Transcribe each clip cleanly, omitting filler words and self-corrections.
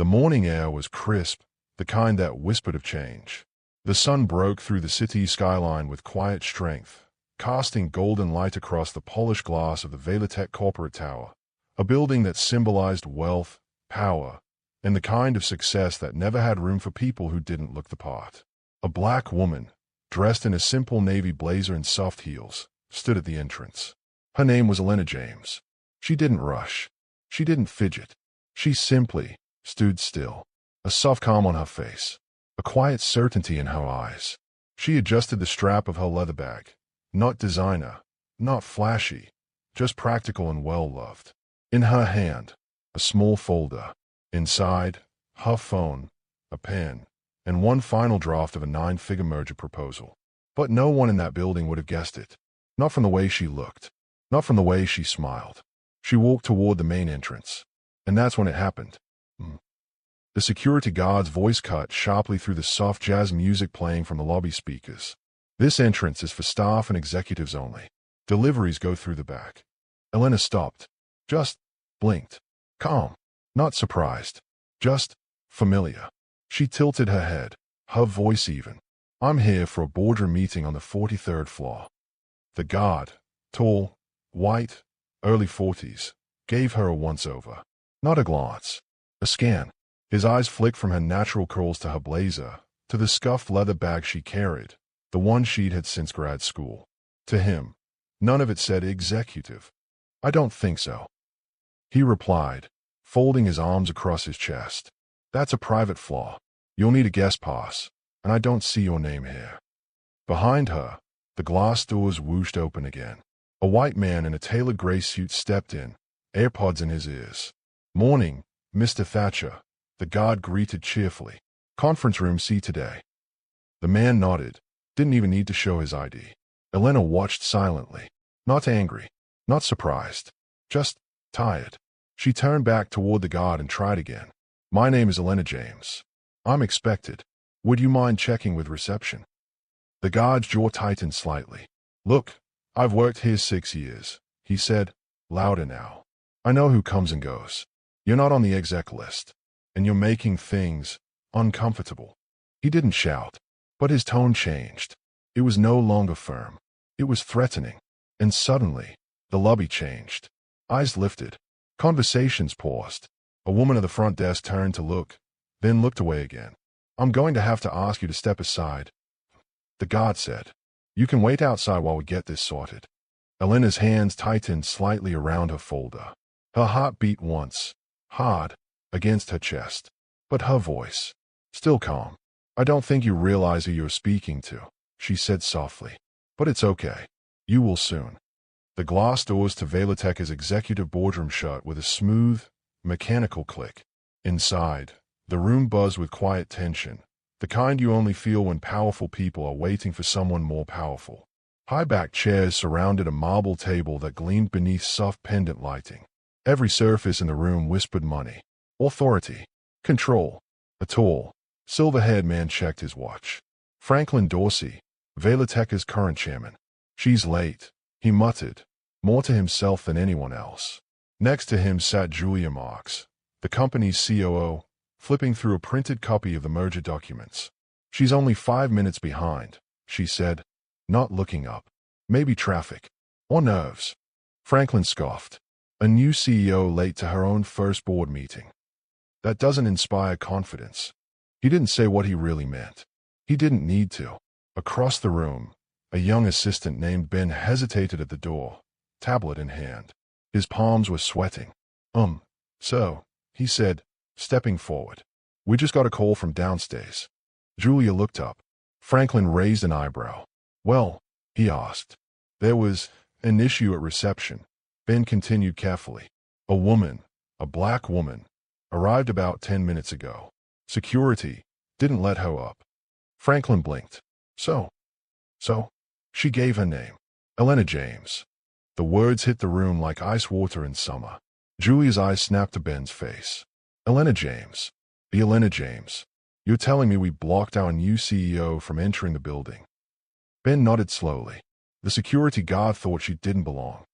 The morning air was crisp, the kind that whispered of change. The sun broke through the city skyline with quiet strength, casting golden light across the polished glass of the Velatech corporate tower, a building that symbolized wealth, power, and the kind of success that never had room for people who didn't look the part. A black woman, dressed in a simple navy blazer and soft heels, stood at the entrance. Her name was Elena James. She didn't rush. She didn't fidget. She simply stood still, a soft calm on her face, a quiet certainty in her eyes. She adjusted the strap of her leather bag. Not designer, not flashy, just practical and well-loved. In her hand, a small folder. Inside, her phone, a pen, and one final draft of a 9-figure merger proposal. But no one in that building would have guessed it. Not from the way she looked. Not from the way she smiled. She walked toward the main entrance. And that's when it happened. The security guard's voice cut sharply through the soft jazz music playing from the lobby speakers. This entrance is for staff and executives only. Deliveries go through the back. Elena stopped. Just blinked. Calm. Not surprised. Just familiar. She tilted her head, her voice even. I'm here for a boardroom meeting on the 43rd floor. The guard, tall, white, early 40s, gave her a once-over. Not a glance. A scan. His eyes flicked from her natural curls to her blazer, to the scuffed leather bag she carried, the one she'd had since grad school. To him, none of it said executive. I don't think so. He replied, folding his arms across his chest. That's a private floor. You'll need a guest pass, and I don't see your name here. Behind her, the glass doors whooshed open again. A white man in a tailored gray suit stepped in, AirPods in his ears. Morning, Mr. Thatcher, the guard greeted cheerfully. Conference room C today. The man nodded, didn't even need to show his ID. Elena watched silently. Not angry, not surprised, just tired. She turned back toward the guard and tried again. My name is Elena James. I'm expected. Would you mind checking with reception? The guard's jaw tightened slightly. Look, I've worked here 6 years, he said, louder now. I know who comes and goes. You're not on the exec list, and you're making things uncomfortable. He didn't shout, but his tone changed. It was no longer firm. It was threatening. And suddenly, the lobby changed. Eyes lifted. Conversations paused. A woman at the front desk turned to look, then looked away again. I'm going to have to ask you to step aside, the guard said. You can wait outside while we get this sorted. Elena's hands tightened slightly around her folder. Her heart beat once, hard, against her chest. But her voice, still calm. I don't think you realize who you're speaking to, she said softly. But it's okay. You will soon. The glass doors to Velatech's executive boardroom shut with a smooth, mechanical click. Inside, the room buzzed with quiet tension, the kind you only feel when powerful people are waiting for someone more powerful. High-backed chairs surrounded a marble table that gleamed beneath soft pendant lighting. Every surface in the room whispered money, authority, control. A tall, silver-haired man checked his watch. Franklin Dorsey, Velatech's current chairman. She's late, he muttered, more to himself than anyone else. Next to him sat Julia Marks, the company's COO, flipping through a printed copy of the merger documents. She's only 5 minutes behind, she said, not looking up. Maybe traffic. Or nerves. Franklin scoffed. A new CEO late to her own first board meeting. That doesn't inspire confidence. He didn't say what he really meant. He didn't need to. Across the room, a young assistant named Ben hesitated at the door, tablet in hand. His palms were sweating. So, he said, stepping forward. We just got a call from downstairs. Julia looked up. Franklin raised an eyebrow. Well, he asked. There was an issue at reception. Ben continued carefully. A woman, a black woman, arrived about 10 minutes ago. Security didn't let her up. Franklin blinked. So? She gave her name. Elena James. The words hit the room like ice water in summer. Julia's eyes snapped to Ben's face. Elena James. The Elena James. You're telling me we blocked our new CEO from entering the building? Ben nodded slowly. The security guard thought she didn't belong.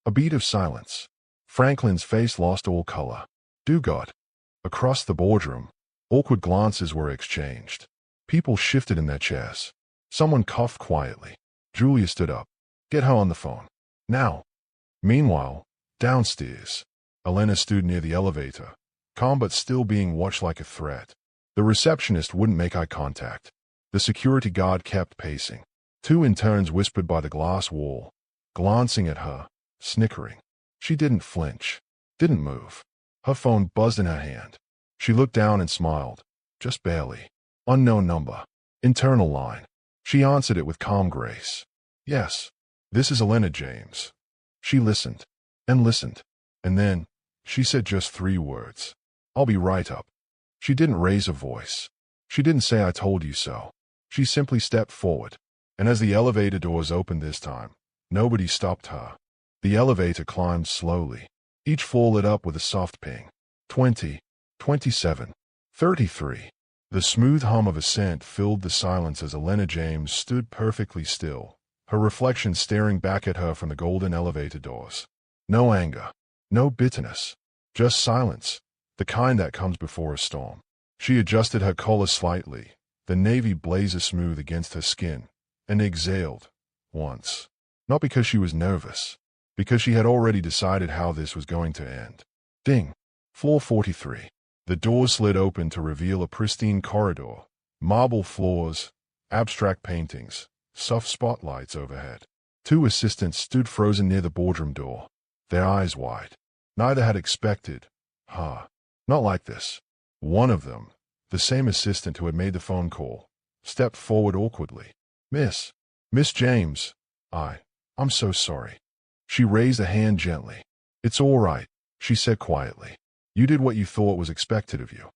A beat of silence. Franklin's face lost all color. Do God. Across the boardroom, awkward glances were exchanged. People shifted in their chairs. Someone coughed quietly. Julia stood up. Get her on the phone. Now. Meanwhile, downstairs, Elena stood near the elevator, calm but still being watched like a threat. The receptionist wouldn't make eye contact. The security guard kept pacing. Two interns whispered by the glass wall, glancing at her, snickering. She didn't flinch, didn't move. Her phone buzzed in her hand. She looked down and smiled, just barely. Unknown number. Internal line. She answered it with calm grace. Yes, this is Elena James. She listened, and listened, and then she said just 3 words. I'll be right up. She didn't raise a voice. She didn't say I told you so. She simply stepped forward, and as the elevator doors opened this time, nobody stopped her. The elevator climbed slowly, each floor lit up with a soft ping. 20, 27, 33. The smooth hum of ascent filled the silence as Elena James stood perfectly still, her reflection staring back at her from the golden elevator doors. No anger, no bitterness, just silence, the kind that comes before a storm. She adjusted her collar slightly, the navy blazer smooth against her skin, and exhaled, once. Not because she was nervous, because she had already decided how this was going to end. Ding! Floor 43. The door slid open to reveal a pristine corridor, marble floors, abstract paintings, soft spotlights overhead. 2 assistants stood frozen near the boardroom door, their eyes wide. Neither had expected, not like this. One of them, the same assistant who had made the phone call, stepped forward awkwardly. Miss James, I'm so sorry. She raised a hand gently. It's all right, she said quietly. You did what you thought was expected of you.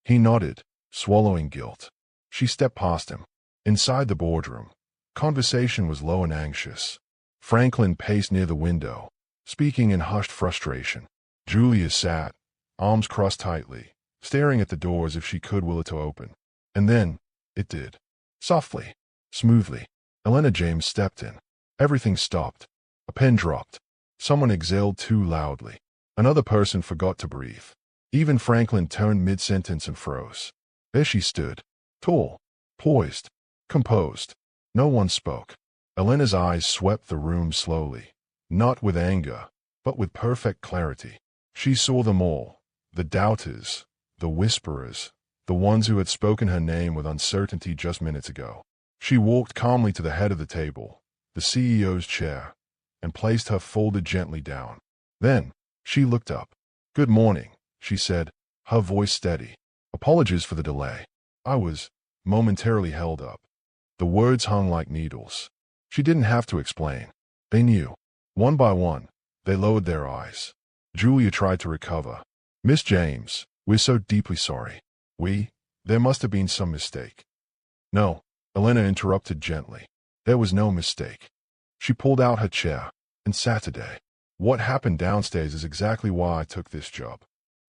He nodded, swallowing guilt. She stepped past him. Inside the boardroom, conversation was low and anxious. Franklin paced near the window, speaking in hushed frustration. Julia sat, arms crossed tightly, staring at the door as if she could will it to open. And then, it did. Softly, smoothly, Elena James stepped in. Everything stopped. A pen dropped. Someone exhaled too loudly. Another person forgot to breathe. Even Franklin turned mid-sentence and froze. There she stood, tall, poised, composed. No one spoke. Elena's eyes swept the room slowly, not with anger, but with perfect clarity. She saw them all, the doubters, the whisperers, the ones who had spoken her name with uncertainty just minutes ago. She walked calmly to the head of the table, the CEO's chair, and placed her folder gently down. Then, she looked up. Good morning, she said, her voice steady. Apologies for the delay. I was momentarily held up. The words hung like needles. She didn't have to explain. They knew. One by one, they lowered their eyes. Julia tried to recover. Miss James, we're so deeply sorry. There must have been some mistake. No, Elena interrupted gently. There was no mistake. She pulled out her chair and sat today. What happened downstairs is exactly why I took this job.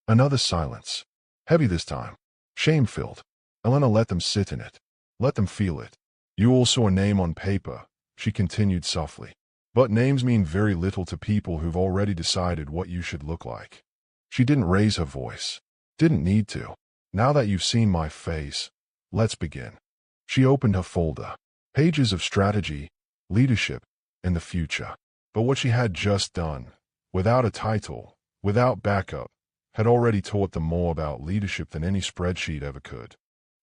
Another silence. Heavy this time. Shame-filled. Elena let them sit in it. Let them feel it. You all saw a name on paper, she continued softly. But names mean very little to people who've already decided what you should look like. She didn't raise her voice. Didn't need to. Now that you've seen my face, let's begin. She opened her folder. Pages of strategy, leadership, and the future. But what she had just done, without a title, without backup, had already taught them more about leadership than any spreadsheet ever could.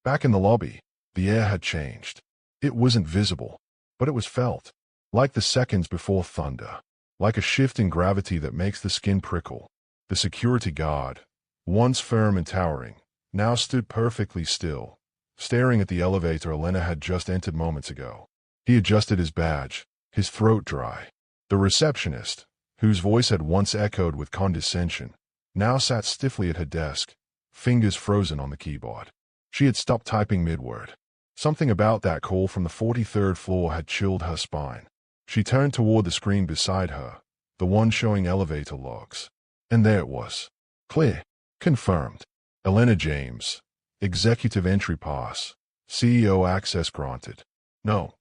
Back in the lobby, the air had changed. It wasn't visible, but it was felt. Like the seconds before thunder. Like a shift in gravity that makes the skin prickle. The security guard, once firm and towering, now stood perfectly still, staring at the elevator Elena had just entered moments ago. He adjusted his badge, his throat dry. The receptionist, whose voice had once echoed with condescension, now sat stiffly at her desk, fingers frozen on the keyboard. She had stopped typing mid-word. Something about that call from the 43rd floor had chilled her spine. She turned toward the screen beside her, the one showing elevator logs. And there it was. Clear. Confirmed. Elena James. Executive entry pass. CEO access granted. No.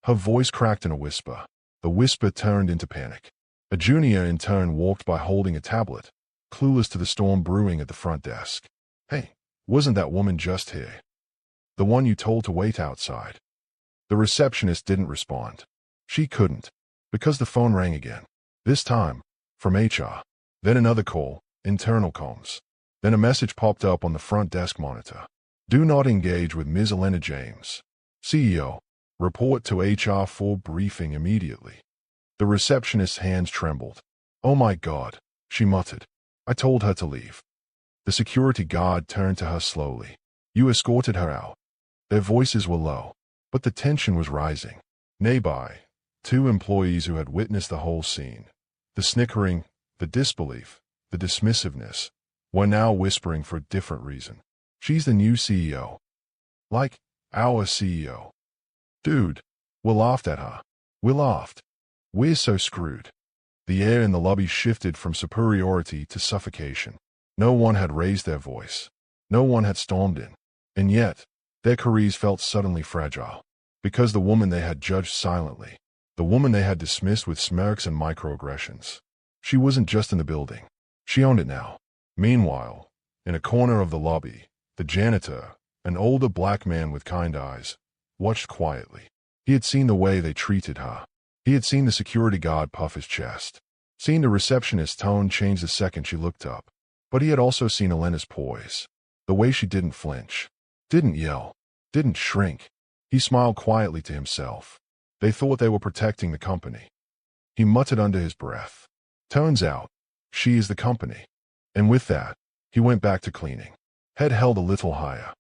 Her voice cracked in a whisper. The whisper turned into panic. A junior intern walked by holding a tablet. clueless to the storm brewing at the front desk. "Hey, wasn't that woman just here? The one you told to wait outside?" The receptionist didn't respond. She couldn't, because the phone rang again. This time, from HR. Then another call, internal comms. Then a message popped up on the front desk monitor. "Do not engage with Ms. Elena James, CEO. Report to HR for briefing immediately." The receptionist's hands trembled. "Oh my God," she muttered. "I told her to leave." The security guard turned to her slowly. "You escorted her out." Their voices were low, but the tension was rising. Nearby, two employees who had witnessed the whole scene, the snickering, the disbelief, the dismissiveness, were now whispering for a different reason. "She's the new CEO. Like, our CEO. Dude, we laughed at her. We laughed. We're so screwed." The air in the lobby shifted from superiority to suffocation. No one had raised their voice. No one had stormed in. And yet, their careers felt suddenly fragile. Because the woman they had judged silently, the woman they had dismissed with smirks and microaggressions, she wasn't just in the building. She owned it now. Meanwhile, in a corner of the lobby, the janitor, an older black man with kind eyes, watched quietly. He had seen the way they treated her. He had seen the security guard puff his chest, seen the receptionist's tone change the second she looked up. But he had also seen Elena's poise, the way she didn't flinch, didn't yell, didn't shrink. He smiled quietly to himself. They thought they were protecting the company. He muttered under his breath. "Turns out, she is the company." And with that, he went back to cleaning. Head held a little higher.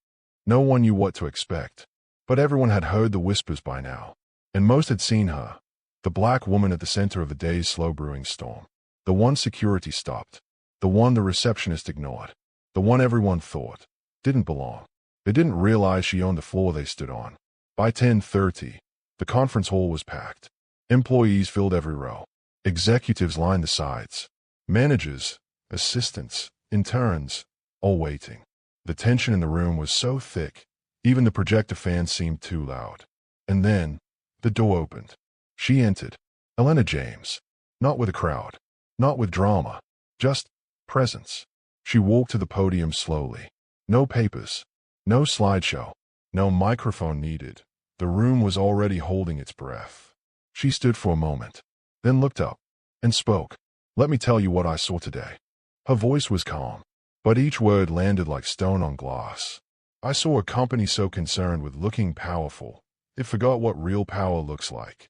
No one knew what to expect, but everyone had heard the whispers by now, and most had seen her, the black woman at the center of the day's slow-brewing storm. The one security stopped. The one the receptionist ignored. The one everyone thought didn't belong. They didn't realize she owned the floor they stood on. By 10:30, the conference hall was packed. Employees filled every row. Executives lined the sides. Managers, assistants, interns, all waiting. The tension in the room was so thick, even the projector fans seemed too loud. And then, the door opened. She entered. Elena James. Not with a crowd. Not with drama. Just presence. She walked to the podium slowly. No papers. No slideshow. No microphone needed. The room was already holding its breath. She stood for a moment, then looked up, and spoke. "Let me tell you what I saw today." Her voice was calm, but each word landed like stone on glass. "I saw a company so concerned with looking powerful, it forgot what real power looks like."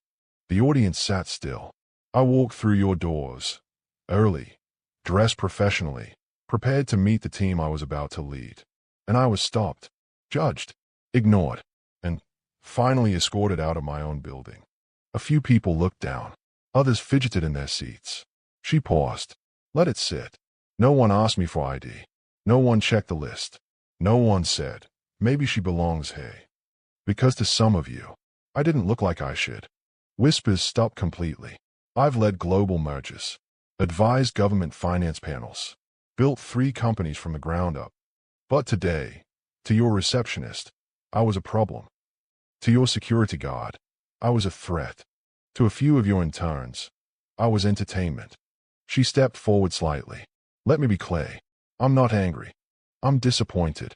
The audience sat still. "I walked through your doors, early, dressed professionally, prepared to meet the team I was about to lead. And I was stopped, judged, ignored, and finally escorted out of my own building." A few people looked down. Others fidgeted in their seats. She paused. "Let it sit." No one asked me for ID. No one checked the list. No one said, "Maybe she belongs here." Because to some of you, I didn't look like I should. Whispers stopped completely. I've led global mergers, advised government finance panels, built 3 companies from the ground up. But today, to your receptionist, I was a problem. To your security guard, I was a threat. To a few of your interns, I was entertainment. She stepped forward slightly. "Let me be clear. I'm not angry. I'm disappointed.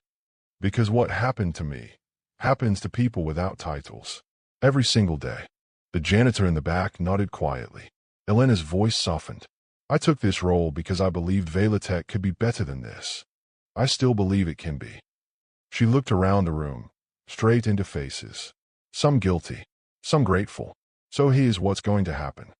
Because what happened to me happens to people without titles. Every single day." The janitor in the back nodded quietly. Elena's voice softened. "I took this role because I believed Velatech could be better than this. I still believe it can be." She looked around the room, straight into faces. Some guilty, some grateful. "So here's what's going to happen."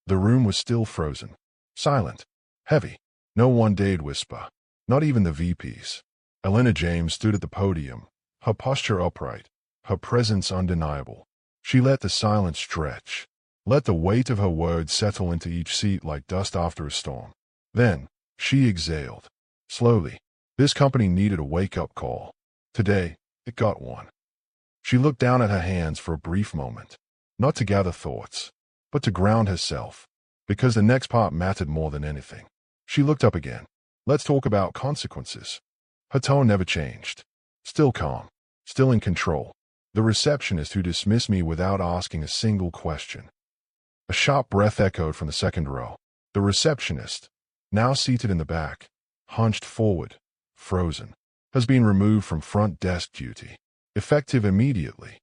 The room was still frozen. Silent. Heavy. No one dared whisper. Not even the VPs. Elena James stood at the podium, her posture upright, her presence undeniable. She let the silence stretch. Let the weight of her words settle into each seat like dust after a storm. Then, she exhaled. Slowly. This company needed a wake-up call. Today, it got one. She looked down at her hands for a brief moment, not to gather thoughts, but to ground herself, because the next part mattered more than anything. She looked up again. "Let's talk about consequences." Her tone never changed. Still calm, still in control. The receptionist who dismissed me without asking a single question. A sharp breath echoed from the second row. The receptionist, now seated in the back, hunched forward, frozen, has been removed from front desk duty. Effective immediately.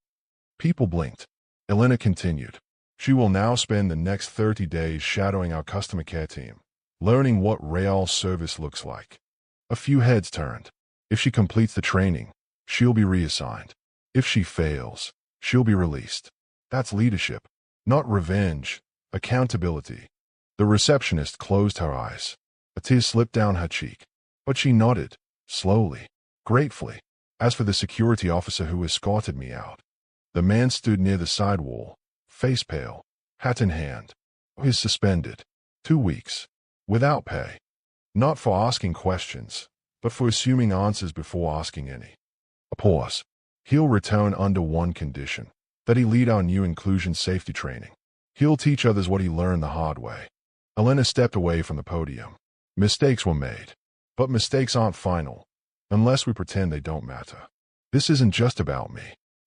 People blinked. Elena continued. She will now spend the next 30 days shadowing our customer care team, learning what real service looks like. A few heads turned. If she completes the training, she'll be reassigned. If she fails, she'll be released. That's leadership, not revenge, accountability. The receptionist closed her eyes. A tear slipped down her cheek, but she nodded, slowly, gratefully. As for the security officer who escorted me out, the man stood near the side wall, face pale, hat in hand. He's suspended. 2 weeks. Without pay. Not for asking questions, but for assuming answers before asking any. A pause. He'll return under one condition, that he lead our new inclusion safety training. He'll teach others what he learned the hard way. Elena stepped away from the podium. Mistakes were made. But mistakes aren't final, unless we pretend they don't matter. This isn't just about me.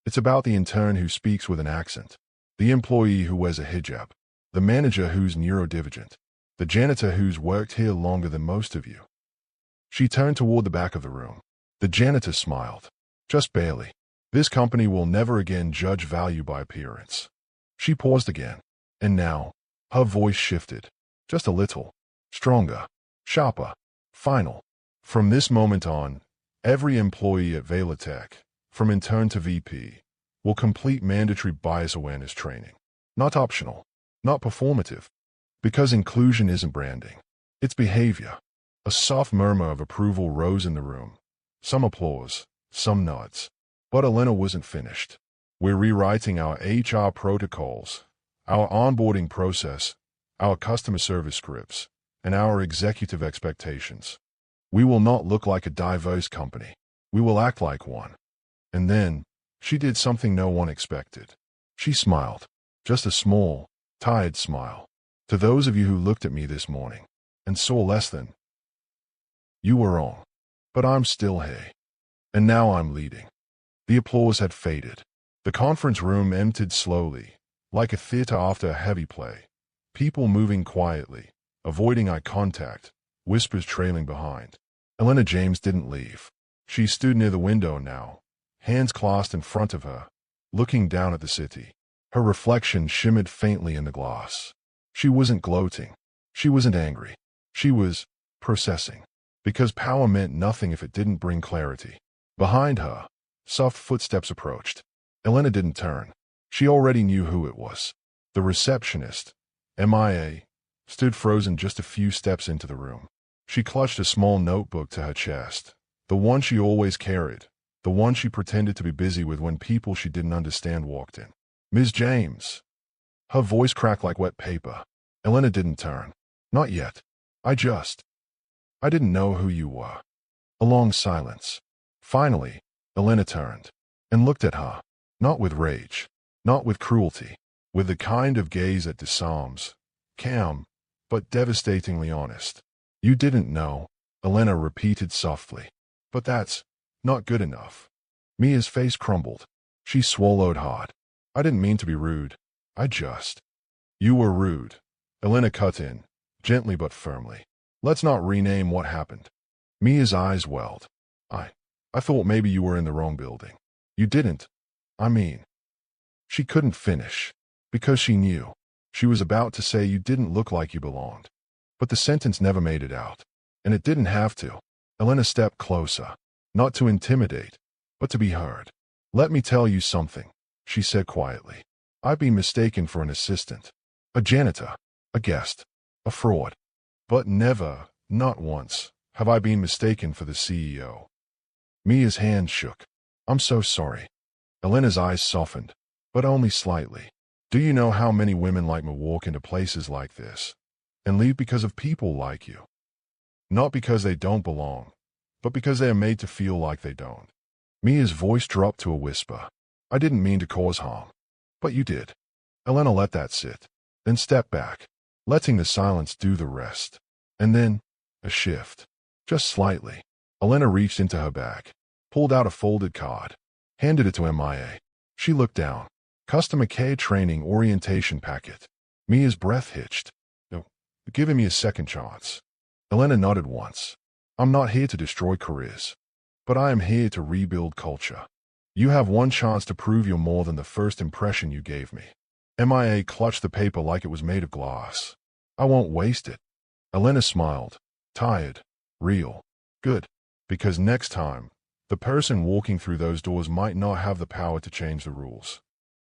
It's about the intern who speaks with an accent, the employee who wears a hijab, the manager who's neurodivergent, the janitor who's worked here longer than most of you. She turned toward the back of the room. The janitor smiled. Just barely. This company will never again judge value by appearance. She paused again. And now, her voice shifted. Just a little. Stronger. Sharper. Final. From this moment on, every employee at Velatech, from intern to VP, will complete mandatory bias awareness training. Not optional. Not performative. Because inclusion isn't branding. It's behavior. A soft murmur of approval rose in the room. Some applause, some nods. But Elena wasn't finished. We're rewriting our HR protocols, our onboarding process, our customer service scripts, and our executive expectations. We will not look like a diverse company. We will act like one. And then, she did something no one expected. She smiled. Just a small, tired smile. To those of you who looked at me this morning and saw less than, you were wrong. But I'm still here. And now I'm leading. The applause had faded. The conference room emptied slowly, like a theater after a heavy play. People moving quietly, avoiding eye contact, whispers trailing behind. Elena James didn't leave. She stood near the window now, hands clasped in front of her, looking down at the city. Her reflection shimmered faintly in the glass. She wasn't gloating. She wasn't angry. She was processing. Because power meant nothing if it didn't bring clarity. Behind her, soft footsteps approached. Elena didn't turn. She already knew who it was. The receptionist, MIA, stood frozen just a few steps into the room. She clutched a small notebook to her chest, the one she always carried, the one she pretended to be busy with when people she didn't understand walked in. Ms. James. Her voice cracked like wet paper. Elena didn't turn. Not yet. I didn't know who you were. A long silence. Finally, Elena turned and looked at her, not with rage, not with cruelty, with the kind of gaze that disarms, calm, but devastatingly honest. You didn't know, Elena repeated softly. But that's not good enough. Mia's face crumbled. She swallowed hard. I didn't mean to be rude. You were rude. Elena cut in, gently but firmly. Let's not rename what happened. Mia's eyes welled. I thought maybe you were in the wrong building. You didn't. She couldn't finish, because she knew. She was about to say you didn't look like you belonged. But the sentence never made it out. And it didn't have to. Elena stepped closer, not to intimidate, but to be heard. Let me tell you something, she said quietly. I've been mistaken for an assistant, a janitor, a guest, a fraud. But never, not once, have I been mistaken for the CEO. Mia's hand shook. I'm so sorry. Elena's eyes softened, but only slightly. Do you know how many women like me walk into places like this and leave because of people like you? Not because they don't belong, but because they are made to feel like they don't. Mia's voice dropped to a whisper. I didn't mean to cause harm. But you did. Elena let that sit, then stepped back, letting the silence do the rest. And then, a shift. Just slightly. Elena reached into her bag, pulled out a folded card, handed it to MIA. She looked down. Customer care training orientation packet. Mia's breath hitched. No, giving me a second chance. Elena nodded once. I'm not here to destroy careers, but I am here to rebuild culture. You have one chance to prove you're more than the first impression you gave me. MIA clutched the paper like it was made of glass. I won't waste it. Elena smiled. Tired. Real. Good. Because next time, the person walking through those doors might not have the power to change the rules.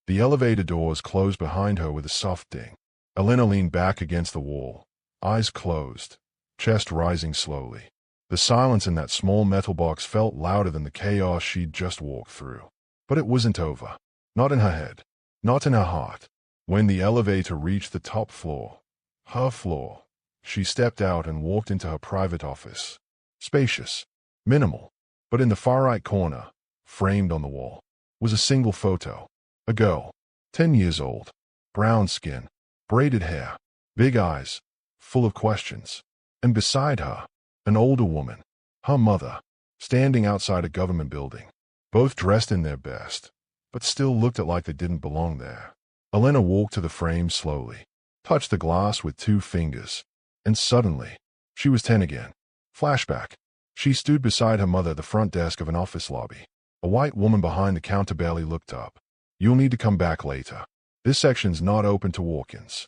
The elevator doors closed behind her with a soft ding. Elena leaned back against the wall, eyes closed, chest rising slowly. The silence in that small metal box felt louder than the chaos she'd just walked through. But it wasn't over. Not in her head. Not in her heart. When the elevator reached the top floor, her floor, she stepped out and walked into her private office. Spacious. Minimal. But in the far right corner, framed on the wall, was a single photo. A girl, 10 years old, brown skin, braided hair, big eyes, full of questions. And beside her, an older woman, her mother, standing outside a government building. Both dressed in their best, but still looked like they didn't belong there. Elena walked to the frame slowly, touched the glass with 2 fingers, and suddenly, she was 10 again. Flashback. She stood beside her mother at the front desk of an office lobby. A white woman behind the counter barely looked up. You'll need to come back later. This section's not open to walk-ins.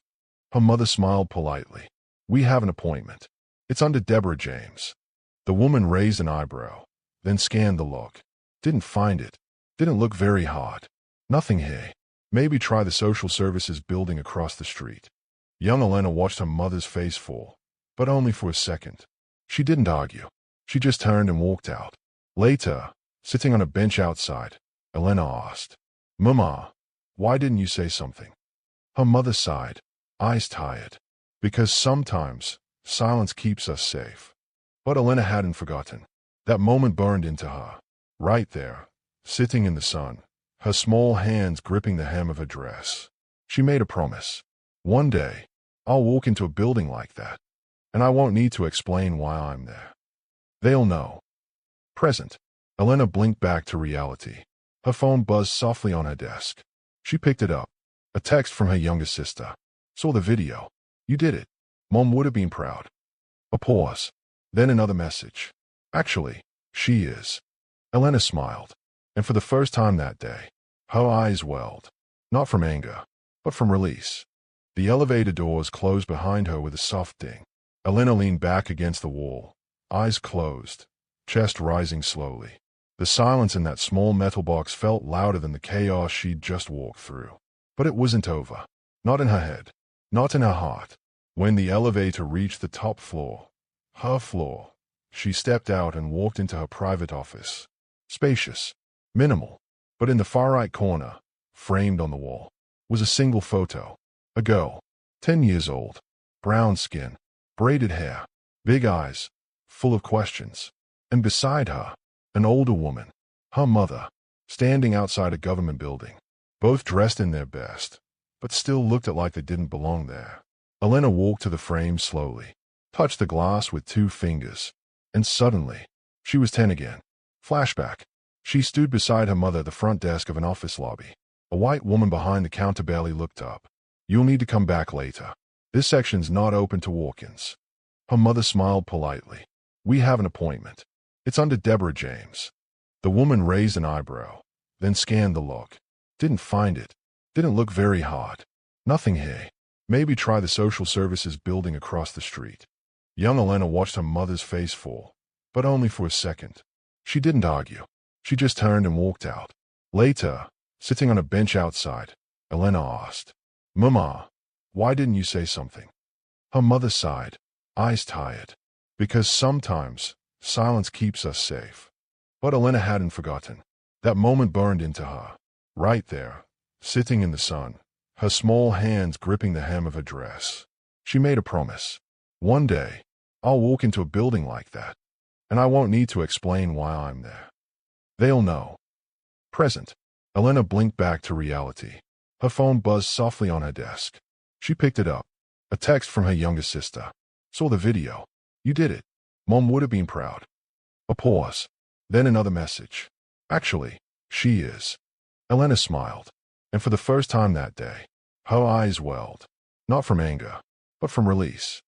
Her mother smiled politely. We have an appointment. It's under Deborah James. The woman raised an eyebrow, then scanned the log. Didn't find it. Didn't look very hard. Nothing here. Maybe try the social services building across the street. Young Elena watched her mother's face fall, but only for a second. She didn't argue. She just turned and walked out. Later, sitting on a bench outside, Elena asked, Mama, why didn't you say something? Her mother sighed, eyes tired. Because sometimes, silence keeps us safe. But Elena hadn't forgotten. That moment burned into her. Right there, sitting in the sun, her small hands gripping the hem of her dress. She made a promise. One day, I'll walk into a building like that, and I won't need to explain why I'm there. They'll know. Present. Elena blinked back to reality. Her phone buzzed softly on her desk. She picked it up. A text from her younger sister. Saw the video. You did it. Mom would have been proud. A pause. Then another message. Actually, she is. Elena smiled. And for the first time that day, her eyes welled. Not from anger, but from release. The elevator doors closed behind her with a soft ding. Elena leaned back against the wall, eyes closed, chest rising slowly. The silence in that small metal box felt louder than the chaos she'd just walked through. But it wasn't over. Not in her head. Not in her heart. When the elevator reached the top floor, her floor, she stepped out and walked into her private office. Spacious. Minimal. But in the far right corner, framed on the wall, was a single photo. A girl, 10 years old, brown skin, braided hair, big eyes, full of questions. And beside her, an older woman, her mother, standing outside a government building. Both dressed in their best, but still looked like they didn't belong there. Elena walked to the frame slowly, touched the glass with 2 fingers, and suddenly, she was 10 again. Flashback. She stood beside her mother at the front desk of an office lobby. A white woman behind the counter barely looked up. You'll need to come back later. This section's not open to walk-ins. Her mother smiled politely. We have an appointment. It's under Deborah James. The woman raised an eyebrow, then scanned the log. Didn't find it. Didn't look very hard. Nothing here. Maybe try the social services building across the street. Young Elena watched her mother's face fall, but only for a second. She didn't argue. She just turned and walked out. Later, sitting on a bench outside, Elena asked, Mama, why didn't you say something? Her mother sighed, eyes tired. Because sometimes, silence keeps us safe. But Elena hadn't forgotten. That moment burned into her. Right there, sitting in the sun, her small hands gripping the hem of her dress. She made a promise. One day, I'll walk into a building like that, and I won't need to explain why I'm there. They'll know. Present. Elena blinked back to reality. Her phone buzzed softly on her desk. She picked it up. A text from her younger sister. Saw the video. You did it. Mom would have been proud. A pause. Then another message. Actually, she is. Elena smiled. And for the first time that day, her eyes welled. Not from anger, but from release.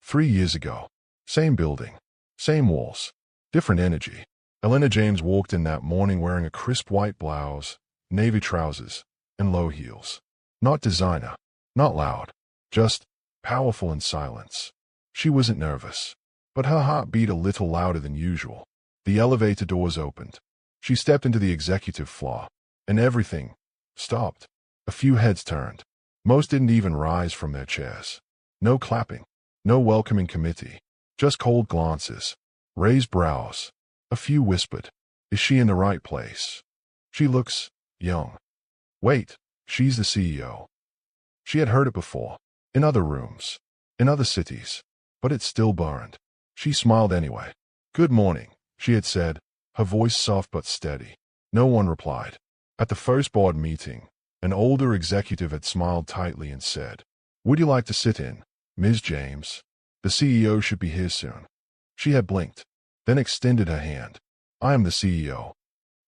3 years ago, Same building. Same walls. Different energy. Elena James walked in that morning wearing a crisp white blouse, navy trousers, and low heels. Not designer. Not loud. Just powerful in silence. She wasn't nervous, but her heart beat a little louder than usual. The elevator doors opened. She stepped into the executive floor, and everything stopped. A few heads turned. Most didn't even rise from their chairs. No clapping. No welcoming committee. Just cold glances. Raised brows. A few whispered, "Is she in the right place? She looks young." Wait, she's the CEO. She had heard it before. In other rooms. In other cities. But it still burned. She smiled anyway. "Good morning," she had said, her voice soft but steady. No one replied. At the first board meeting, an older executive had smiled tightly and said, "Would you like to sit in, Ms. James? The CEO should be here soon." She had blinked, then extended her hand. "I am the CEO."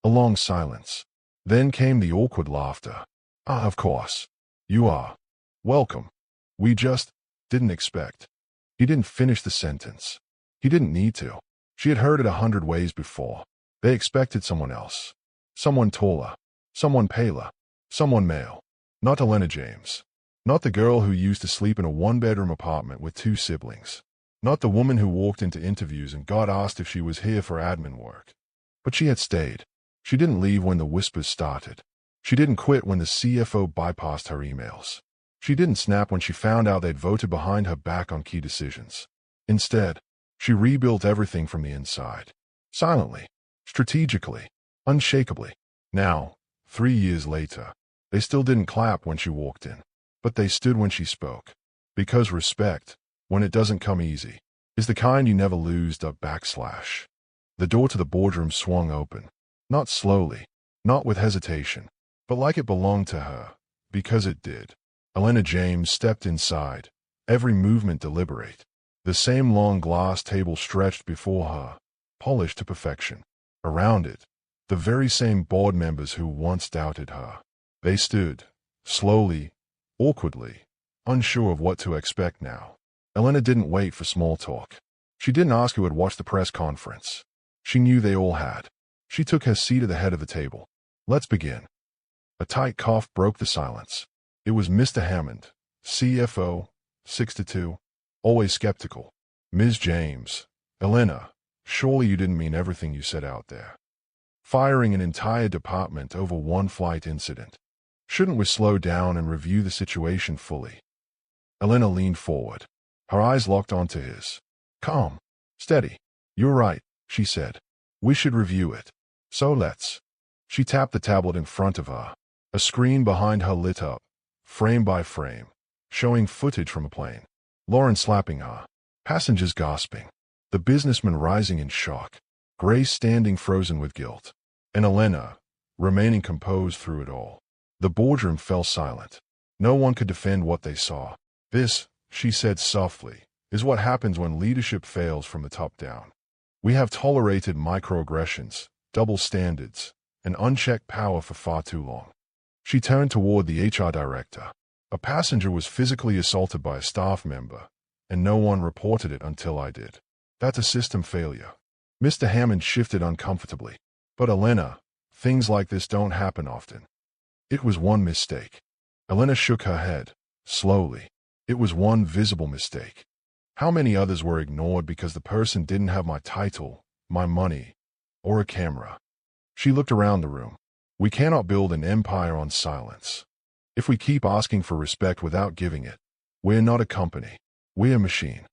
A long silence. Then came the awkward laughter. "Ah, of course. You are. Welcome. We just didn't expect." He didn't finish the sentence. He didn't need to. She had heard it 100 ways before. They expected someone else. Someone taller. Someone paler. Someone male. Not Elena James. Not the girl who used to sleep in a one-bedroom apartment with 2 siblings. Not the woman who walked into interviews and got asked if she was here for admin work. But she had stayed. She didn't leave when the whispers started. She didn't quit when the CFO bypassed her emails. She didn't snap when she found out they'd voted behind her back on key decisions. Instead, she rebuilt everything from the inside. Silently. Strategically. Unshakably. Now, 3 years later, they still didn't clap when she walked in. But they stood when she spoke. Because respect, when it doesn't come easy, is the kind you never lose. // The door to the boardroom swung open. Not slowly, not with hesitation, but like it belonged to her, because it did. Elena James stepped inside, every movement deliberate. The same long glass table stretched before her, polished to perfection. Around it, the very same board members who once doubted her. They stood, slowly, awkwardly, unsure of what to expect now. Elena didn't wait for small talk. She didn't ask who had watched the press conference. She knew they all had. She took her seat at the head of the table. "Let's begin." A tight cough broke the silence. It was Mr. Hammond, CFO, 6'2", always skeptical. "Ms. James, Elena, surely you didn't mean everything you said out there. Firing an entire department over one flight incident. Shouldn't we slow down and review the situation fully?" Elena leaned forward. Her eyes locked onto his. "Calm. Steady. You're right," she said. "We should review it. So let's." She tapped the tablet in front of her. A screen behind her lit up, frame by frame, showing footage from a plane. Lauren slapping her. Passengers gasping. The businessman rising in shock. Grace standing frozen with guilt. And Elena, remaining composed through it all. The boardroom fell silent. No one could defend what they saw. "This," she said softly, "is what happens when leadership fails from the top down. We have tolerated microaggressions, double standards, and unchecked power for far too long." She turned toward the HR director. "A passenger was physically assaulted by a staff member, and no one reported it until I did. That's a system failure." Mr. Hammond shifted uncomfortably. "But Elena, things like this don't happen often." "It was one mistake." Elena shook her head, slowly. "It was one visible mistake. How many others were ignored because the person didn't have my title, my money, or a camera?" She looked around the room. "We cannot build an empire on silence. If we keep asking for respect without giving it, we're not a company. We're a machine."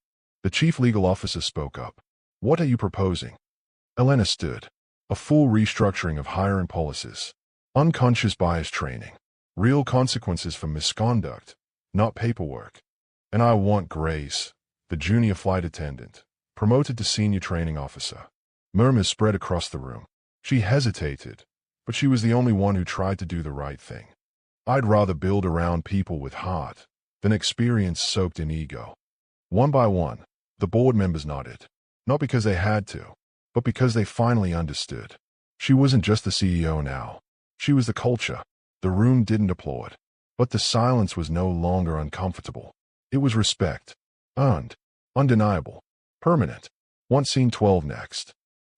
The chief legal officer spoke up. "What are you proposing?" Elena stood. "A full restructuring of hiring policies. Unconscious bias training. Real consequences for misconduct, not paperwork. And I want Grace, the junior flight attendant, promoted to senior training officer." Murmurs spread across the room. She hesitated, but she was the only one who tried to do the right thing. "I'd rather build around people with heart than experience soaked in ego." One by one, the board members nodded. Not because they had to, but because they finally understood. She wasn't just the CEO now. She was the culture. The room didn't applaud. But the silence was no longer uncomfortable. It was respect. Earned. Undeniable. Permanent. Want scene 12 next.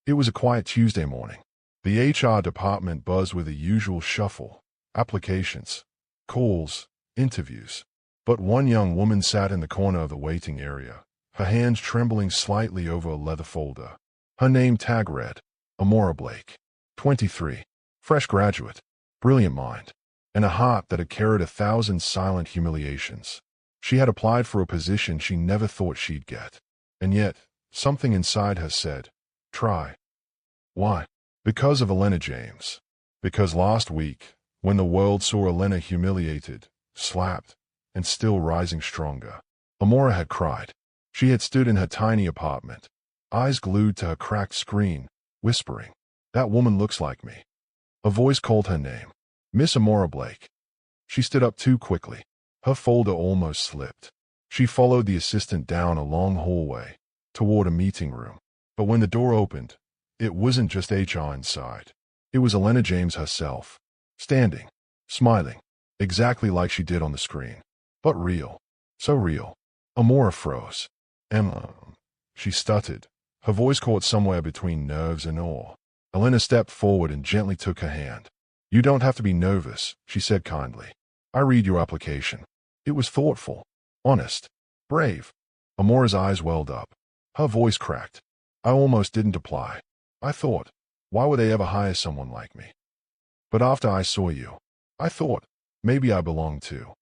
It was a quiet Tuesday morning. The HR department buzzed with the usual shuffle. Applications, calls, interviews. But one young woman sat in the corner of the waiting area, her hands trembling slightly over a leather folder. Her name tag read, Amora Blake. 23. Fresh graduate. Brilliant mind. And a heart that had carried 1,000 silent humiliations. She had applied for a position she never thought she'd get. And yet, something inside her said, try. Why? Because of Elena James. Because last week, when the world saw Elena humiliated, slapped, and still rising stronger, Amora had cried. She had stood in her tiny apartment, eyes glued to her cracked screen, whispering, "That woman looks like me." A voice called her name. Miss Amora Blake. She stood up too quickly. Her folder almost slipped. She followed the assistant down a long hallway, toward a meeting room. But when the door opened, it wasn't just HR inside. It was Elena James herself, standing, smiling, exactly like she did on the screen. But real. So real. Amora froze. "Emma," she stuttered, her voice caught somewhere between nerves and awe. Elena stepped forward and gently took her hand. "You don't have to be nervous," she said kindly. "I read your application. It was thoughtful, honest, brave." Amora's eyes welled up. Her voice cracked. "I almost didn't apply. I thought, why would they ever hire someone like me? But after I saw you, I thought, maybe I belong too."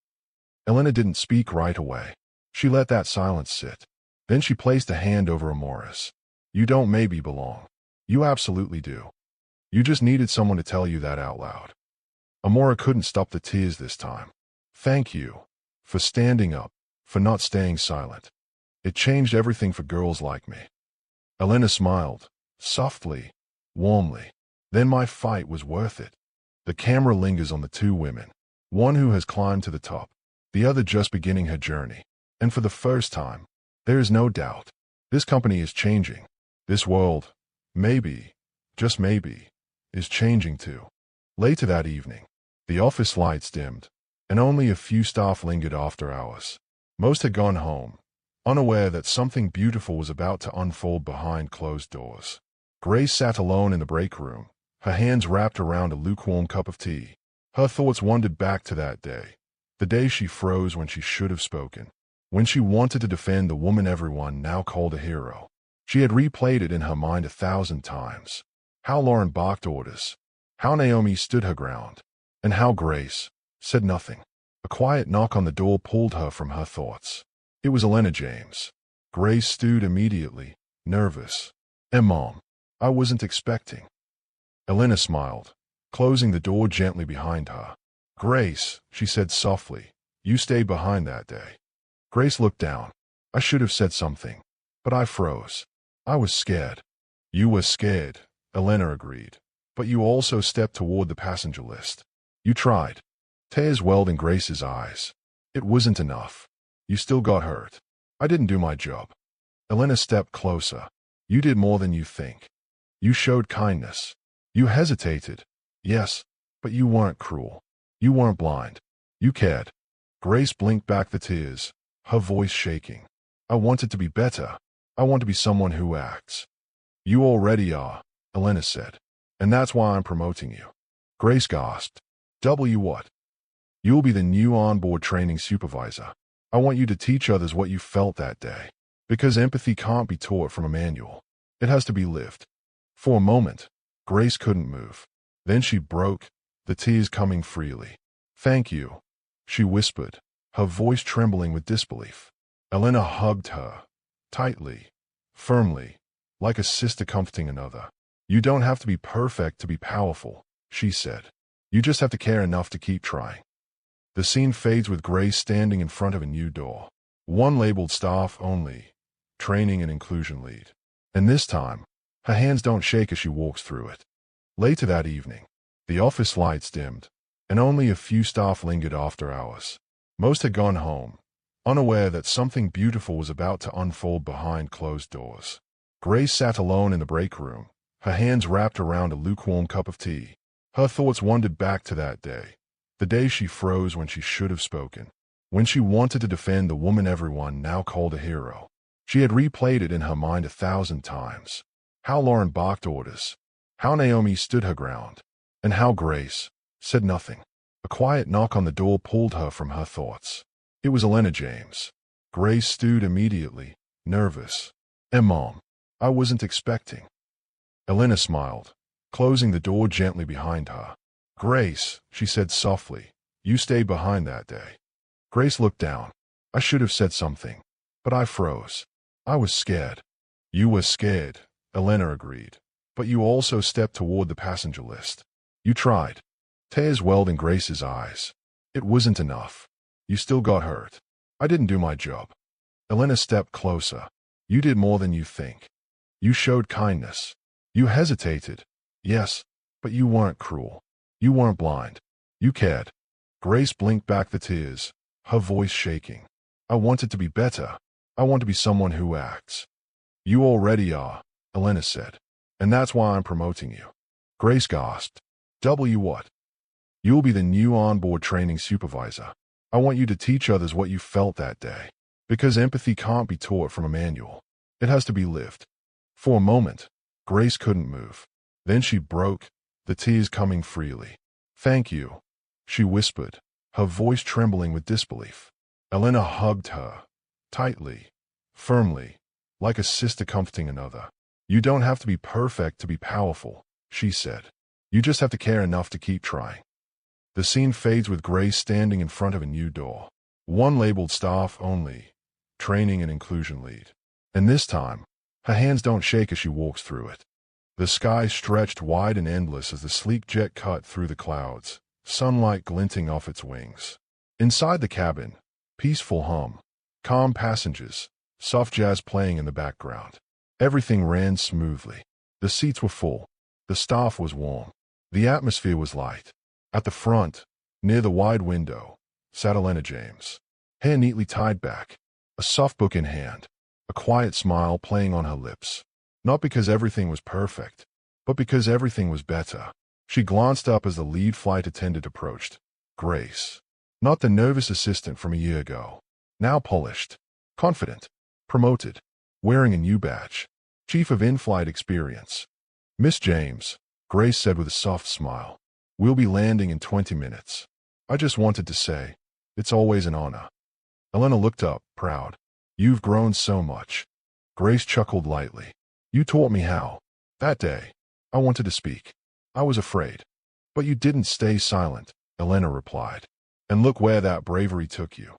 Elena didn't speak right away. She let that silence sit. Then she placed a hand over Amora's. "You don't maybe belong. You absolutely do. You just needed someone to tell you that out loud." Amora couldn't stop the tears this time. "Thank you. For standing up. For not staying silent. It changed everything for girls like me." Elena smiled, softly, warmly. "Then my fight was worth it." The camera lingers on the two women. One who has climbed to the top. The other just beginning her journey. And for the first time, there is no doubt. This company is changing. This world, maybe, just maybe, is changing too. Later that evening, the office lights dimmed, and only a few staff lingered after hours. Most had gone home, unaware that something beautiful was about to unfold behind closed doors. Grace sat alone in the break room, her hands wrapped around a lukewarm cup of tea. Her thoughts wandered back to that day, the day she froze when she should have spoken, when she wanted to defend the woman everyone now called a hero. She had replayed it in her mind 1,000 times. How Lauren barked orders, how Naomi stood her ground, and how Grace said nothing. A quiet knock on the door pulled her from her thoughts. It was Elena James. Grace stood immediately, nervous. "Mom, I wasn't expecting." Elena smiled, closing the door gently behind her. "Grace," she said softly, "you stayed behind that day." Grace looked down. "I should have said something, but I froze. I was scared." "You were scared," Elena agreed. "But you also stepped toward the passenger list. You tried." Tears welled in Grace's eyes. "It wasn't enough. You still got hurt. I didn't do my job." Elena stepped closer. "You did more than you think. You showed kindness. You hesitated. Yes, but you weren't cruel. You weren't blind. You cared." Grace blinked back the tears, her voice shaking. "I wanted to be better. I want to be someone who acts." "You already are," Elena said. "And that's why I'm promoting you." Grace gasped. "W what?" "You'll be the new onboard training supervisor. I want you to teach others what you felt that day. Because empathy can't be taught from a manual. It has to be lived." For a moment, Grace couldn't move. Then she broke, the tears coming freely. "Thank you," she whispered, her voice trembling with disbelief. Elena hugged her, tightly, firmly, like a sister comforting another. "You don't have to be perfect to be powerful," she said. "You just have to care enough to keep trying." The scene fades with Grace standing in front of a new door. One labeled Staff Only, Training and Inclusion Lead. And this time, her hands don't shake as she walks through it. Later that evening, the office lights dimmed, and only a few staff lingered after hours. Most had gone home, unaware that something beautiful was about to unfold behind closed doors. Grace sat alone in the break room, her hands wrapped around a lukewarm cup of tea. Her thoughts wandered back to that day, the day she froze when she should have spoken, when she wanted to defend the woman everyone now called a hero. She had replayed it in her mind 1,000 times. How Lauren barked orders. How Naomi stood her ground. And how Grace said nothing. A quiet knock on the door pulled her from her thoughts. It was Elena James. Grace stewed immediately, nervous. Mom, I wasn't expecting. Elena smiled, closing the door gently behind her. Grace, she said softly, you stayed behind that day. Grace looked down. I should have said something, but I froze. I was scared. You were scared, Elena agreed, but you also stepped toward the passenger list. You tried. Tears welled in Grace's eyes. It wasn't enough. You still got hurt. I didn't do my job. Elena stepped closer. You did more than you think. You showed kindness. You hesitated. Yes, but you weren't cruel. You weren't blind. You cared. Grace blinked back the tears, her voice shaking. I wanted to be better. I want to be someone who acts. You already are, Elena said. And that's why I'm promoting you. Grace gasped. W what? You'll be the new onboard training supervisor. I want you to teach others what you felt that day. Because empathy can't be taught from a manual. It has to be lived. For a moment, Grace couldn't move. Then she broke, the tears coming freely. Thank you, she whispered, her voice trembling with disbelief. Elena hugged her, tightly, firmly, like a sister comforting another. You don't have to be perfect to be powerful, she said. You just have to care enough to keep trying. The scene fades with Grace standing in front of a new door. One labeled Staff Only, Training and Inclusion Lead. And this time, her hands don't shake as she walks through it. The sky stretched wide and endless as the sleek jet cut through the clouds, sunlight glinting off its wings. Inside the cabin, peaceful hum, calm passengers, soft jazz playing in the background. Everything ran smoothly. The seats were full. The staff was warm. The atmosphere was light. At the front, near the wide window, sat Elena James, hair neatly tied back, a soft book in hand, a quiet smile playing on her lips. Not because everything was perfect, but because everything was better. She glanced up as the lead flight attendant approached. Grace. Not the nervous assistant from a year ago. Now polished, confident, promoted, wearing a new badge. Chief of In-Flight Experience. Miss James, Grace said with a soft smile. We'll be landing in 20 minutes. I just wanted to say, it's always an honor. Elena looked up, proud. You've grown so much. Grace chuckled lightly. You taught me how. That day, I wanted to speak. I was afraid. But you didn't stay silent, Elena replied. And look where that bravery took you.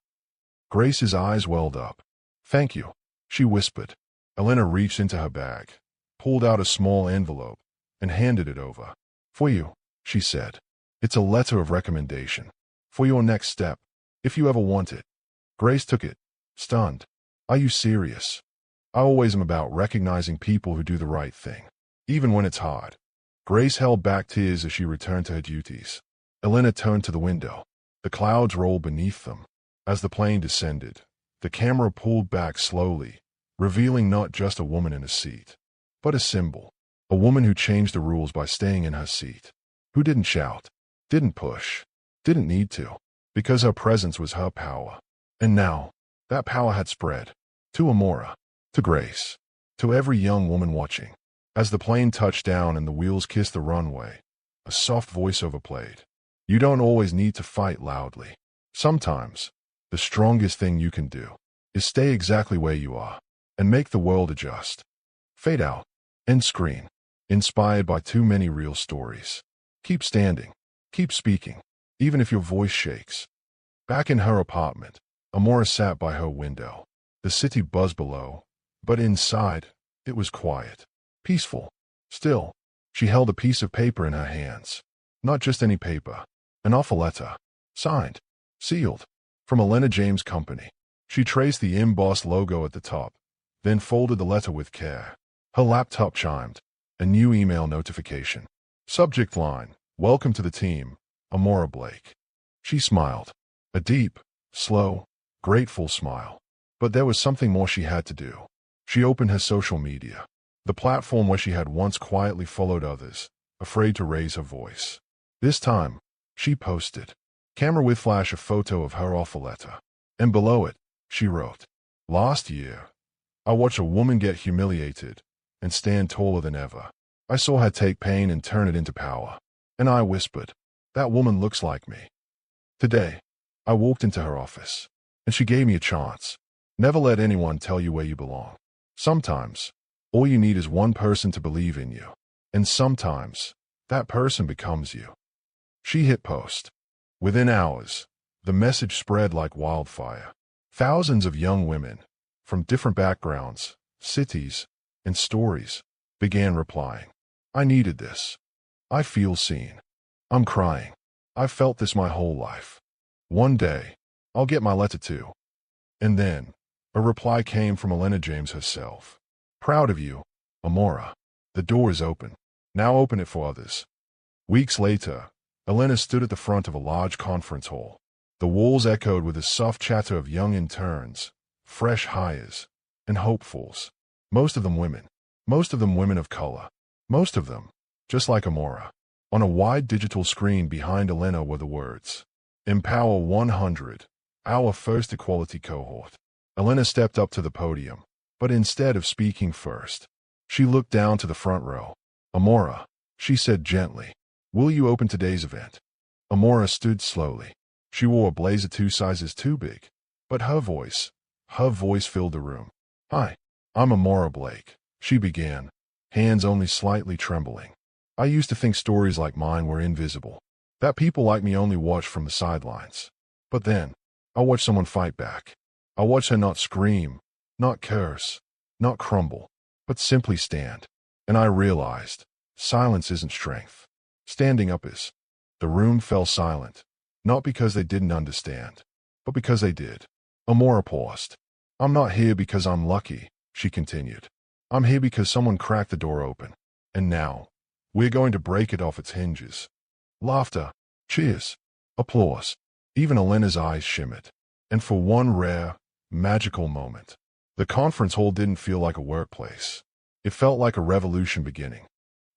Grace's eyes welled up. Thank you, she whispered. Elena reached into her bag, pulled out a small envelope, and handed it over. For you, she said. It's a letter of recommendation. For your next step, if you ever want it. Grace took it, stunned. Are you serious? I always am about recognizing people who do the right thing, even when it's hard. Grace held back tears as she returned to her duties. Elena turned to the window. The clouds rolled beneath them. As the plane descended, the camera pulled back slowly, revealing not just a woman in a seat, but a symbol. A woman who changed the rules by staying in her seat. Who didn't shout, didn't push, didn't need to, because her presence was her power. And now, that power had spread. To Amora. To Grace. To every young woman watching. As the plane touched down and the wheels kissed the runway, a soft voiceover played. You don't always need to fight loudly. Sometimes, the strongest thing you can do is stay exactly where you are and make the world adjust. Fade out. End screen. Inspired by too many real stories. Keep standing. Keep speaking, even if your voice shakes. Back in her apartment, Amora sat by her window. The city buzzed below, but inside, it was quiet, peaceful, still. She held a piece of paper in her hands. Not just any paper, an offer letter, signed, sealed, from Elena James Company. She traced the embossed logo at the top, then folded the letter with care. Her laptop chimed, a new email notification. Subject line, welcome to the team, Amora Blake. She smiled, a deep, slow, grateful smile. But there was something more she had to do. She opened her social media, the platform where she had once quietly followed others, afraid to raise her voice. This time, she posted, camera with flash, a photo of her offer letter. And below it, she wrote, last year, I watched a woman get humiliated and stand taller than ever. I saw her take pain and turn it into power. And I whispered, "That woman looks like me." Today, I walked into her office, and she gave me a chance. Never let anyone tell you where you belong. Sometimes, all you need is one person to believe in you. And sometimes, that person becomes you. She hit post. Within hours, the message spread like wildfire. Thousands of young women, from different backgrounds, cities, and stories, began replying. I needed this. I feel seen. I'm crying. I've felt this my whole life. One day, I'll get my letter too. And then, a reply came from Elena James herself. Proud of you, Amora. The door is open. Now open it for others. Weeks later, Elena stood at the front of a large conference hall. The walls echoed with the soft chatter of young interns, fresh hires, and hopefuls. Most of them women. Most of them women of color. Most of them, just like Amora. On a wide digital screen behind Elena were the words, Empower 100, our first equality cohort. Elena stepped up to the podium, but instead of speaking first, she looked down to the front row. Amora, she said gently, will you open today's event? Amora stood slowly. She wore a blazer 2 sizes too big, but her voice filled the room. Hi, I'm Amora Blake, she began, hands only slightly trembling. I used to think stories like mine were invisible, that people like me only watched from the sidelines. But then, I watched someone fight back. I watched her not scream, not curse, not crumble, but simply stand. And I realized, silence isn't strength. Standing up is. The room fell silent, not because they didn't understand, but because they did. Amora paused. I'm not here because I'm lucky, she continued. I'm here because someone cracked the door open. And now, we're going to break it off its hinges. Laughter, cheers, applause. Even Elena's eyes shimmered. And for one rare, magical moment, the conference hall didn't feel like a workplace. It felt like a revolution beginning.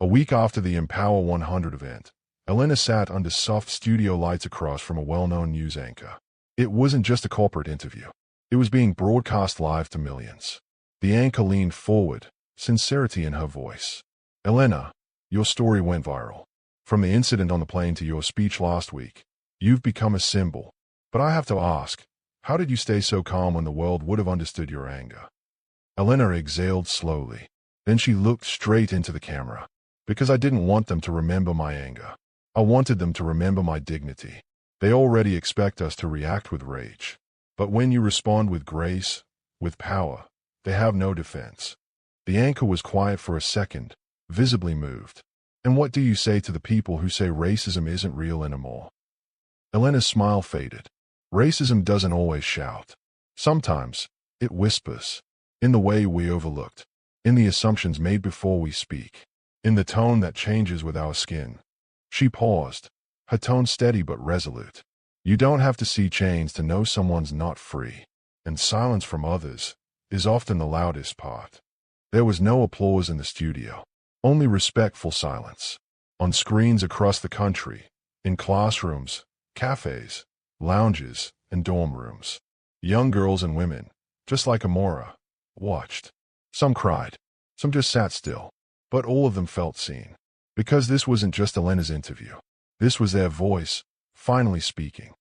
A week after the Empower 100 event, Elena sat under soft studio lights across from a well-known news anchor. It wasn't just a corporate interview. It was being broadcast live to millions. The anchor leaned forward, sincerity in her voice. Elena, your story went viral. From the incident on the plane to your speech last week, you've become a symbol. But I have to ask, how did you stay so calm when the world would have understood your anger? Elena exhaled slowly. Then she looked straight into the camera. Because I didn't want them to remember my anger. I wanted them to remember my dignity. They already expect us to react with rage. But when you respond with grace, with power, they have no defense. The anchor was quiet for a second, visibly moved. And what do you say to the people who say racism isn't real anymore? Elena's smile faded. Racism doesn't always shout. Sometimes, it whispers. In the way we overlooked. In the assumptions made before we speak. In the tone that changes with our skin. She paused, her tone steady but resolute. You don't have to see change to know someone's not free. And silence from others is often the loudest part. There was no applause in the studio. Only respectful silence. On screens across the country, in classrooms, cafes, lounges, and dorm rooms. Young girls and women, just like Amora, watched. Some cried. Some just sat still. But all of them felt seen. Because this wasn't just Elena's interview. This was their voice, finally speaking.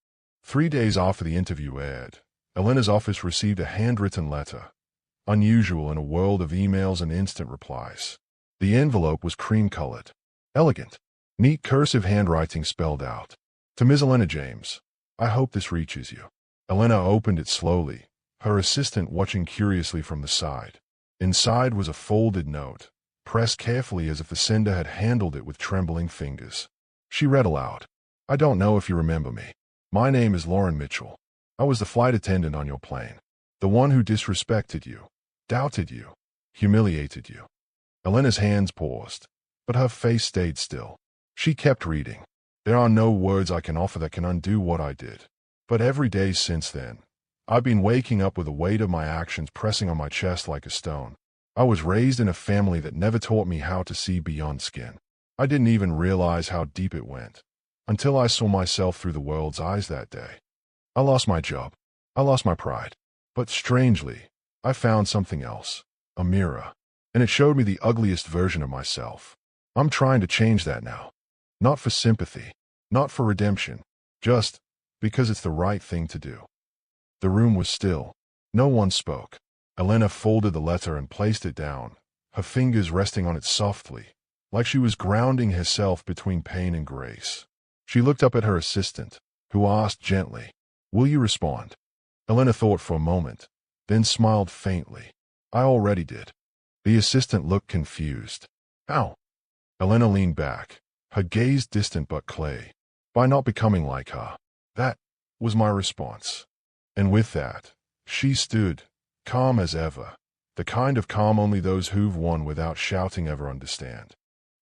3 days after the interview aired, Elena's office received a handwritten letter. Unusual in a world of emails and instant replies. The envelope was cream-colored. Elegant. Neat cursive handwriting spelled out. To Ms. Elena James, I hope this reaches you. Elena opened it slowly, her assistant watching curiously from the side. Inside was a folded note, pressed carefully as if the sender had handled it with trembling fingers. She read aloud. I don't know if you remember me. My name is Lauren Mitchell. I was the flight attendant on your plane. The one who disrespected you, doubted you, humiliated you. Elena's hands paused, but her face stayed still. She kept reading. There are no words I can offer that can undo what I did. But every day since then, I've been waking up with the weight of my actions pressing on my chest like a stone. I was raised in a family that never taught me how to see beyond skin. I didn't even realize how deep it went, until I saw myself through the world's eyes that day. I lost my job. I lost my pride. But strangely, I found something else. A mirror. And it showed me the ugliest version of myself. I'm trying to change that now. Not for sympathy. Not for redemption. Just because it's the right thing to do. The room was still. No one spoke. Elena folded the letter and placed it down, her fingers resting on it softly, like she was grounding herself between pain and grace. She looked up at her assistant, who asked gently, "Will you respond?" Elena thought for a moment, then smiled faintly. "I already did." The assistant looked confused. "How?" Elena leaned back, her gaze distant but clear. "By not becoming like her." That was my response. And with that, she stood, calm as ever, the kind of calm only those who've won without shouting ever understand.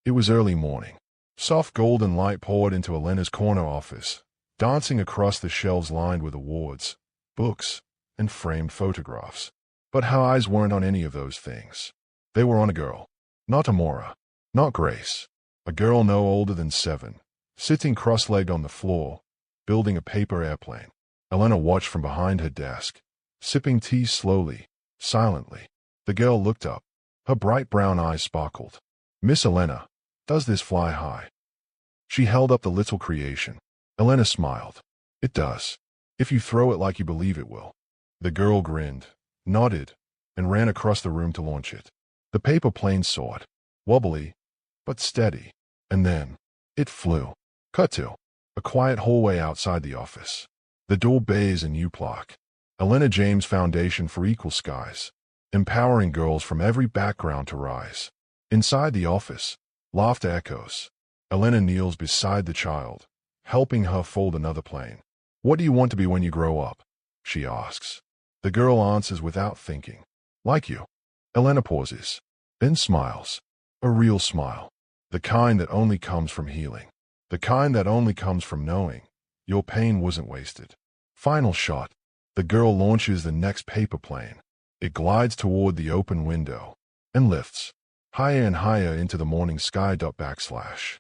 It was early morning. Soft golden light poured into Elena's corner office, dancing across the shelves lined with awards, books, and framed photographs. But her eyes weren't on any of those things. They were on a girl. Not Amora. Not Grace. A girl no older than 7, sitting cross-legged on the floor, building a paper airplane. Elena watched from behind her desk, sipping tea slowly, silently. The girl looked up. Her bright brown eyes sparkled. "Miss Elena, does this fly high?" She held up the little creation. Elena smiled. "It does. If you throw it like you believe it will." The girl grinned, nodded, and ran across the room to launch it. The paper plane soared, wobbly, but steady. And then, it flew. Cut to a quiet hallway outside the office. The door bears a new plaque. Elena James Foundation for Equal Skies, empowering girls from every background to rise. Inside the office, laughter echoes. Elena kneels beside the child, helping her fold another plane. "What do you want to be when you grow up?" she asks. The girl answers without thinking. "Like you." Elena pauses, then smiles. A real smile. The kind that only comes from healing. The kind that only comes from knowing your pain wasn't wasted. Final shot. The girl launches the next paper plane. It glides toward the open window and lifts higher and higher into the morning sky. Backslash.